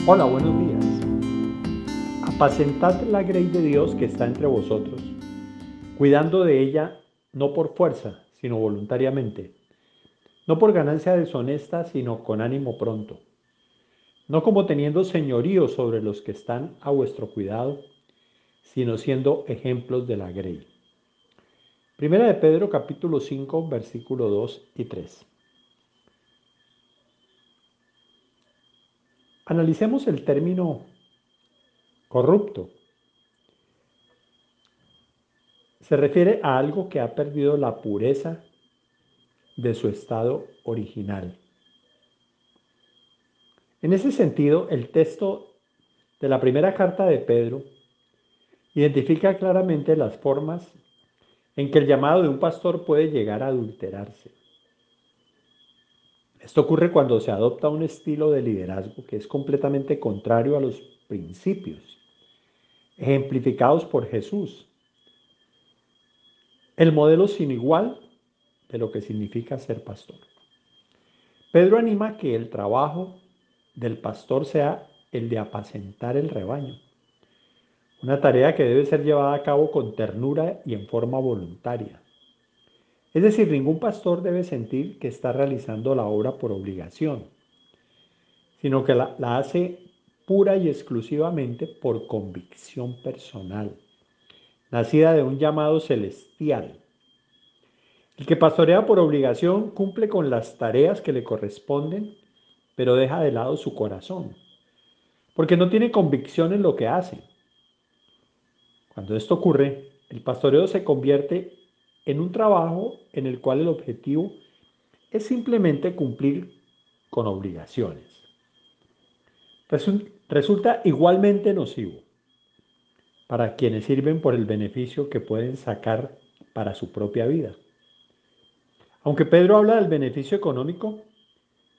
Hola, buenos días. Apacentad la grey de Dios que está entre vosotros, cuidando de ella no por fuerza, sino voluntariamente, no por ganancia deshonesta, sino con ánimo pronto, no como teniendo señorío sobre los que están a vuestro cuidado, sino siendo ejemplos de la grey. Primera de Pedro capítulo 5, versículo 2 y 3. Analicemos el término corrupto. Se refiere a algo que ha perdido la pureza de su estado original. En ese sentido, el texto de la primera carta de Pedro identifica claramente las formas en que el llamado de un pastor puede llegar a adulterarse. Esto ocurre cuando se adopta un estilo de liderazgo que es completamente contrario a los principios ejemplificados por Jesús, el modelo sin igual de lo que significa ser pastor. Pedro anima que el trabajo del pastor sea el de apacentar el rebaño, una tarea que debe ser llevada a cabo con ternura y en forma voluntaria. Es decir, ningún pastor debe sentir que está realizando la obra por obligación, sino que la hace pura y exclusivamente por convicción personal, nacida de un llamado celestial. El que pastorea por obligación cumple con las tareas que le corresponden, pero deja de lado su corazón, porque no tiene convicción en lo que hace. Cuando esto ocurre, el pastoreo se convierte en un trabajo en el cual el objetivo es simplemente cumplir con obligaciones. Resulta igualmente nocivo para quienes sirven por el beneficio que pueden sacar para su propia vida. Aunque Pedro habla del beneficio económico,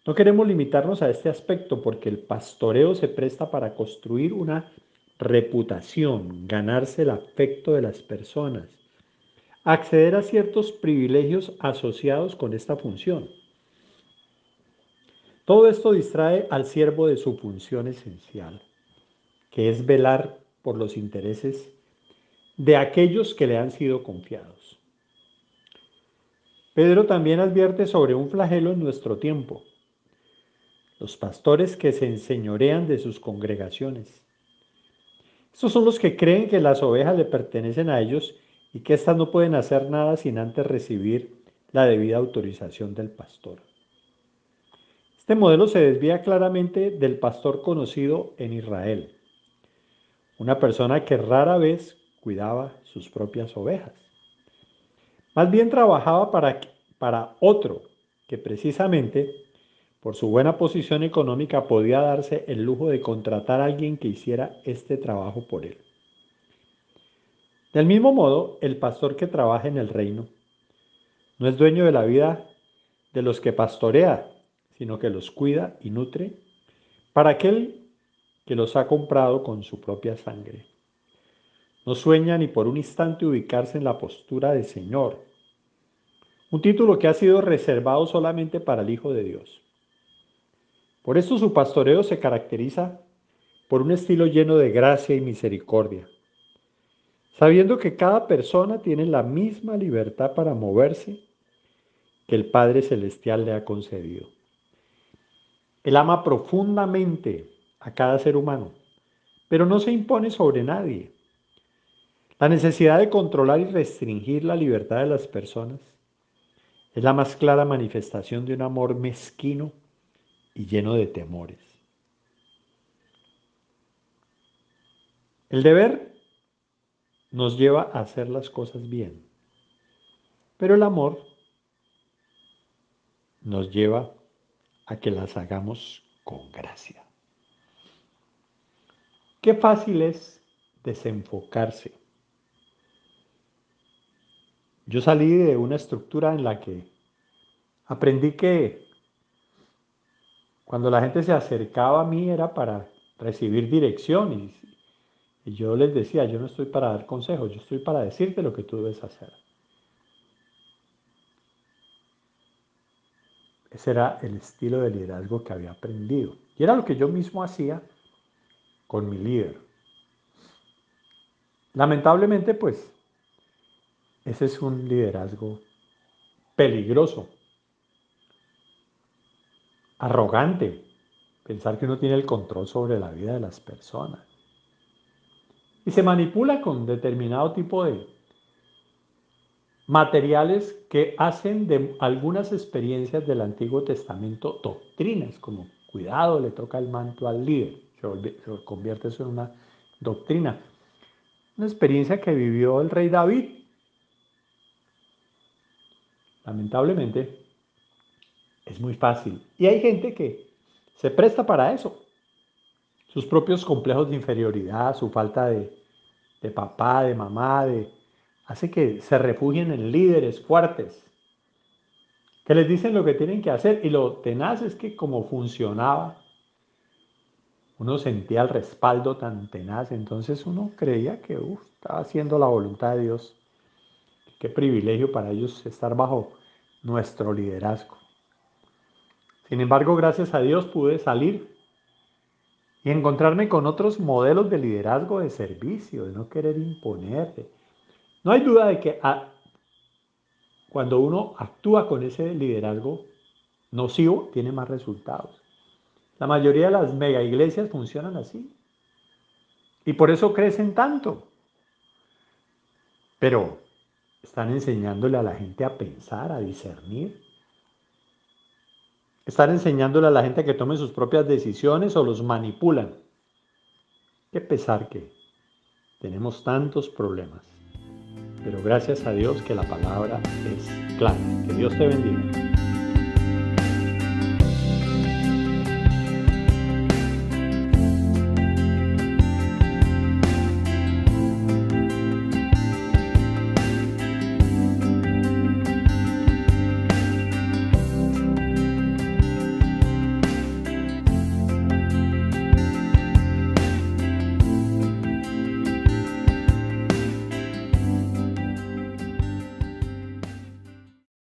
no queremos limitarnos a este aspecto porque el pastoreo se presta para construir una reputación, ganarse el afecto de las personas, acceder a ciertos privilegios asociados con esta función. Todo esto distrae al siervo de su función esencial, que es velar por los intereses de aquellos que le han sido confiados. Pedro también advierte sobre un flagelo en nuestro tiempo: los pastores que se enseñorean de sus congregaciones. Estos son los que creen que las ovejas le pertenecen a ellos y que éstas no pueden hacer nada sin antes recibir la debida autorización del pastor. Este modelo se desvía claramente del pastor conocido en Israel, una persona que rara vez cuidaba sus propias ovejas. Más bien trabajaba para otro que precisamente por su buena posición económica podía darse el lujo de contratar a alguien que hiciera este trabajo por él. Del mismo modo, el pastor que trabaja en el reino no es dueño de la vida de los que pastorea, sino que los cuida y nutre para aquel que los ha comprado con su propia sangre. No sueña ni por un instante ubicarse en la postura de Señor, un título que ha sido reservado solamente para el Hijo de Dios. Por esto su pastoreo se caracteriza por un estilo lleno de gracia y misericordia, sabiendo que cada persona tiene la misma libertad para moverse que el Padre Celestial le ha concedido. Él ama profundamente a cada ser humano, pero no se impone sobre nadie. La necesidad de controlar y restringir la libertad de las personas es la más clara manifestación de un amor mezquino y lleno de temores. El deber nos lleva a hacer las cosas bien, pero el amor nos lleva a que las hagamos con gracia. Qué fácil es desenfocarse. Yo salí de una estructura en la que aprendí que cuando la gente se acercaba a mí era para recibir direcciones. Y yo les decía, yo no estoy para dar consejos, yo estoy para decirte lo que tú debes hacer. Ese era el estilo de liderazgo que había aprendido. Y era lo que yo mismo hacía con mi líder. Lamentablemente, pues, ese es un liderazgo peligroso, arrogante, pensar que uno tiene el control sobre la vida de las personas. Y se manipula con determinado tipo de materiales que hacen de algunas experiencias del Antiguo Testamento doctrinas, como cuidado, le toca el manto al líder, se convierte eso en una doctrina. Una experiencia que vivió el rey David. Lamentablemente, es muy fácil. Y hay gente que se presta para eso. Sus propios complejos de inferioridad, su falta de papá, de mamá, hace que se refugien en líderes fuertes, que les dicen lo que tienen que hacer. Y lo tenaz es que como funcionaba, uno sentía el respaldo tan tenaz, entonces uno creía que estaba haciendo la voluntad de Dios. Qué privilegio para ellos estar bajo nuestro liderazgo. Sin embargo, gracias a Dios pude salir y encontrarme con otros modelos de liderazgo, de servicio, de no querer imponer. No hay duda de que cuando uno actúa con ese liderazgo nocivo, tiene más resultados. La mayoría de las mega iglesias funcionan así y por eso crecen tanto. Pero están enseñándole a la gente a pensar, a discernir. Están enseñándole a la gente a que tome sus propias decisiones o los manipulan. Qué pesar que tenemos tantos problemas. Pero gracias a Dios que la palabra es clara. Que Dios te bendiga.